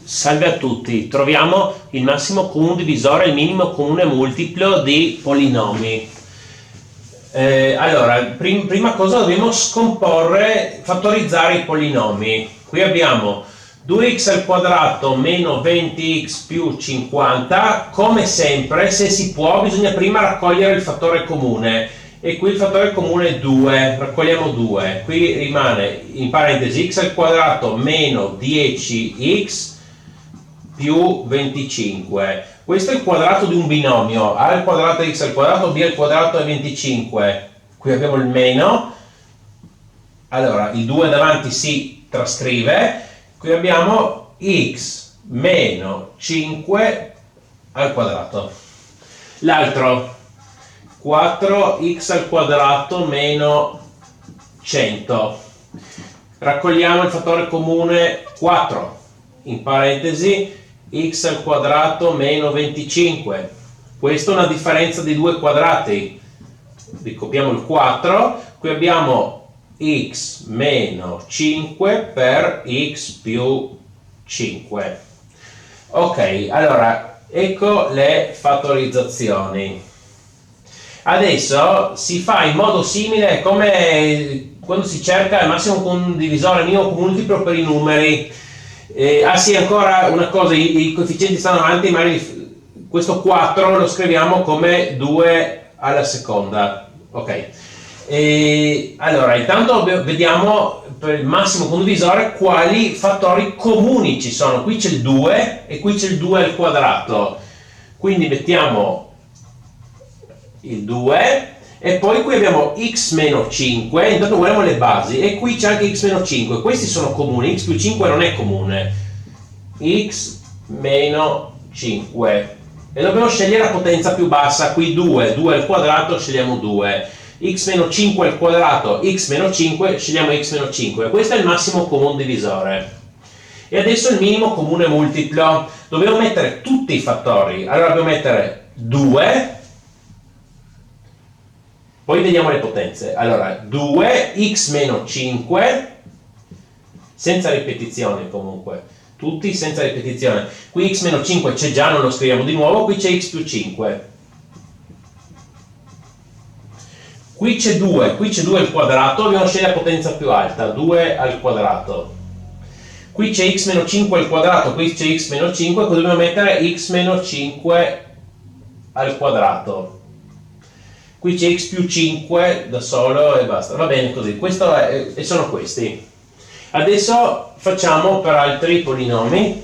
Salve a tutti, troviamo il massimo comune divisore e il minimo comune multiplo di polinomi. Allora, prima cosa dobbiamo fattorizzare i polinomi. Qui abbiamo 2x al quadrato meno 20x più 50. Come sempre, se si può, bisogna prima raccogliere il fattore comune. E qui il fattore comune è 2, raccogliamo 2. Qui rimane in parentesi x al quadrato meno 10x più 25. Questo è il quadrato di un binomio, a al quadrato è x al quadrato, b al quadrato è 25. Qui abbiamo il meno, allora il 2 davanti si trascrive, qui abbiamo x meno 5 al quadrato. L'altro 4x al quadrato meno 100. Raccogliamo il fattore comune 4, in parentesi x al quadrato meno 25. Questa è una differenza di due quadrati. Ricopiamo il 4, qui abbiamo x meno 5 per x più 5. Ok, allora ecco le fattorizzazioni. Adesso si fa in modo simile come quando si cerca il massimo comune divisore, il minimo comune multiplo per i numeri. Sì, ancora una cosa, i coefficienti stanno avanti, ma questo 4 lo scriviamo come 2 alla seconda. Ok. Allora, intanto vediamo per il massimo comune divisore quali fattori comuni ci sono. Qui c'è il 2 e qui c'è il 2 al quadrato. Quindi mettiamo il 2 e poi qui abbiamo x meno 5, intanto guardiamo le basi e qui c'è anche x meno 5, questi sono comuni, x più 5 non è comune, x meno 5 e dobbiamo scegliere la potenza più bassa, qui 2 al quadrato scegliamo 2, x meno 5 al quadrato, x meno 5 scegliamo x meno 5, questo è il massimo comune divisore. E adesso il minimo comune multiplo, dobbiamo mettere tutti i fattori, allora dobbiamo mettere 2. Poi vediamo le potenze. Allora, 2, x meno 5, senza ripetizione comunque, tutti senza ripetizione. Qui x meno 5 c'è già, non lo scriviamo di nuovo, qui c'è x più 5. Qui c'è 2 al quadrato, dobbiamo scegliere la potenza più alta, 2 al quadrato. Qui c'è x meno 5 al quadrato, qui c'è x meno 5, quindi dobbiamo mettere x meno 5 al quadrato. Qui c'è x più 5 da solo e basta, va bene così, e sono questi. Adesso facciamo per altri polinomi.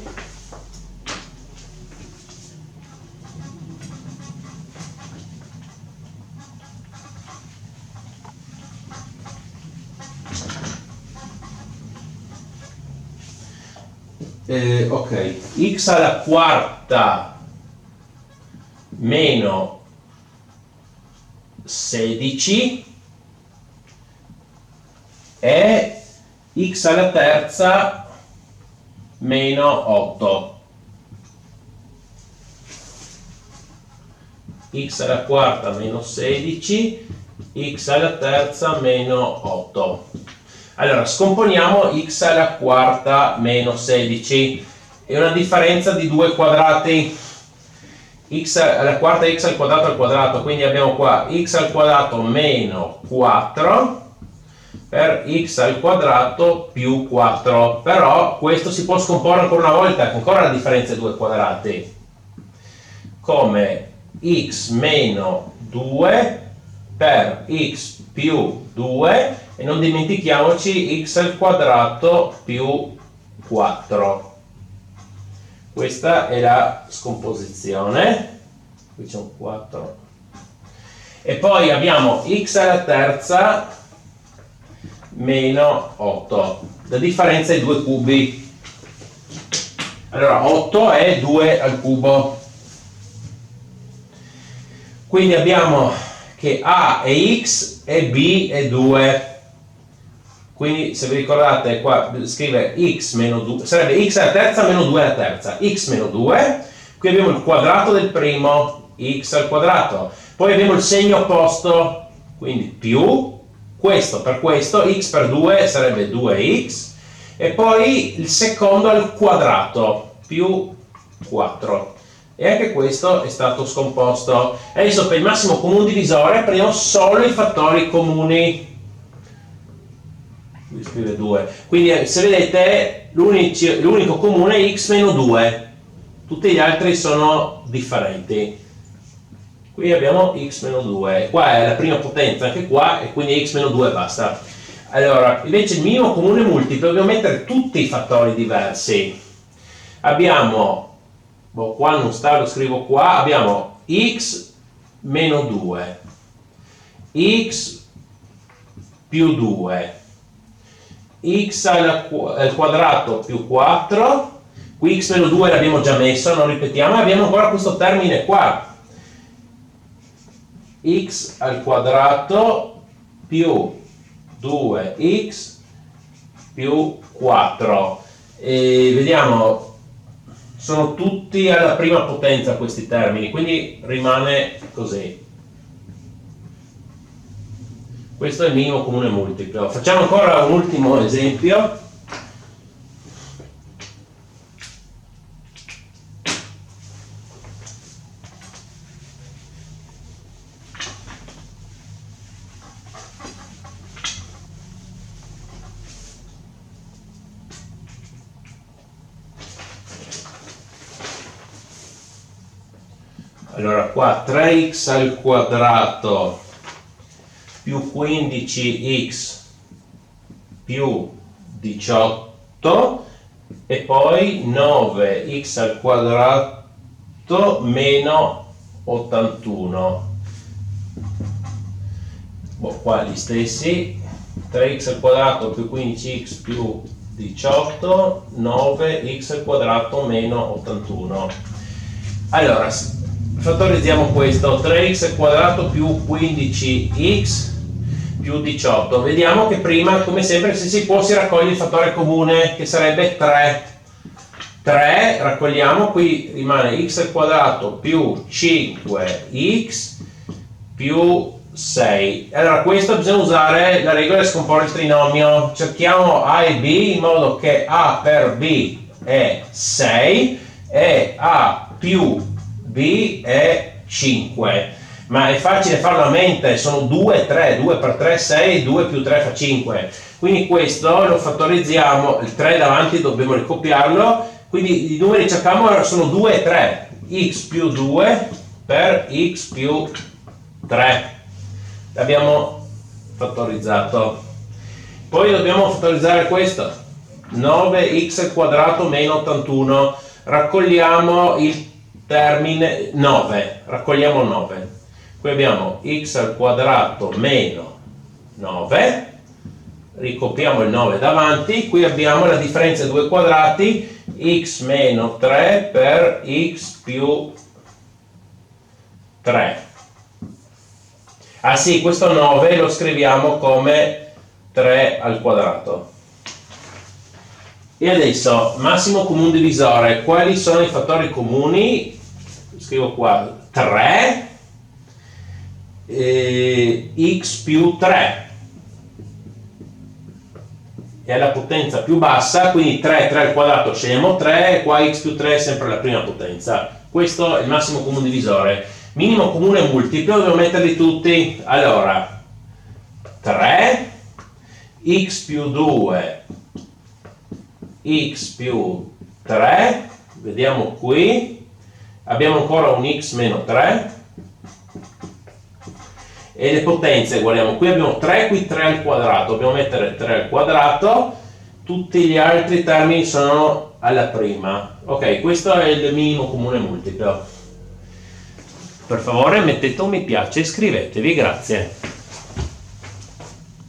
Ok, x alla quarta meno 16 e x alla terza meno 8. X alla quarta meno 16, x alla terza meno 8. Allora, scomponiamo x alla quarta meno 16, è una differenza di due quadrati. X alla quarta x al quadrato, quindi abbiamo qua x al quadrato meno 4 per x al quadrato più 4, però questo si può scomporre ancora una volta, ancora la differenza di due quadrati, come x meno 2 per x più 2 e non dimentichiamoci x al quadrato più 4. Questa è la scomposizione, qui c'è un 4, e poi abbiamo x alla terza meno 8, la differenza è 2 cubi, allora 8 è 2 al cubo, quindi abbiamo che a è x e b è 2. Quindi se vi ricordate qua scrive x meno 2, sarebbe x alla terza meno 2 alla terza, x meno 2, qui abbiamo il quadrato del primo, x al quadrato, poi abbiamo il segno opposto, quindi più, questo per questo, x per 2 sarebbe 2x, e poi il secondo al quadrato, più 4. E anche questo è stato scomposto. Adesso per il massimo comune divisore prendiamo solo i fattori comuni. Qui scrive 2. Quindi se vedete l'unico comune è x meno 2. Tutti gli altri sono differenti. Qui abbiamo x meno 2. Qua è la prima potenza anche qua e quindi x meno 2 basta. Allora, invece il minimo comune multiplo dobbiamo mettere tutti i fattori diversi. Abbiamo qua non sta, lo scrivo qua, abbiamo x meno 2, x più 2, x al quadrato più 4, qui x meno 2 l'abbiamo già messo, non ripetiamo, e abbiamo ancora questo termine qua, x al quadrato più 2x più 4. E vediamo, sono tutti alla prima potenza questi termini, quindi rimane così. Questo è il minimo comune multiplo. Facciamo ancora un ultimo esempio. Allora qua 3x al quadrato più 15x più 18 e poi 9x al quadrato meno 81. Qua gli stessi, 3x al quadrato più 15x più 18, 9x al quadrato meno 81. Allora, fattorizziamo questo, 3x al quadrato più 15x più 18. Vediamo che prima, come sempre, se si può, si raccoglie il fattore comune, che sarebbe 3. 3, raccogliamo, qui rimane x al quadrato più 5x più 6. Allora, questo bisogna usare la regola di scomporre il trinomio. Cerchiamo a e b in modo che a per b è 6 e a più b è 5, ma è facile farlo a mente, sono 2, 3, 2 per 3, 6, 2 più 3 fa 5, quindi questo lo fattorizziamo, il 3 davanti dobbiamo ricopiarlo, quindi i numeri che cerchiamo sono 2 e 3, x più 2 per x più 3, l'abbiamo fattorizzato. Poi dobbiamo fattorizzare questo, 9x al quadrato meno 81, raccogliamo il termine 9, raccogliamo 9, qui abbiamo x al quadrato meno 9, ricopiamo il 9 davanti, qui abbiamo la differenza dei due quadrati, x meno 3 per x più 3. Ah sì, questo 9 lo scriviamo come 3 al quadrato. E adesso, massimo comune divisore, quali sono i fattori comuni? Scrivo qua 3, x più 3 è la potenza più bassa, quindi 3 al quadrato scegliamo 3 e qua x più 3 è sempre la prima potenza. Questo è il massimo comune divisore. Minimo comune multiplo, devo metterli tutti. Allora, 3, x più 2, x più 3, vediamo qui, abbiamo ancora un x meno 3 e le potenze, guardiamo, qui abbiamo 3, qui 3 al quadrato, dobbiamo mettere 3 al quadrato, tutti gli altri termini sono alla prima. Ok, questo è il minimo comune multiplo. Per favore mettete un mi piace e iscrivetevi, grazie.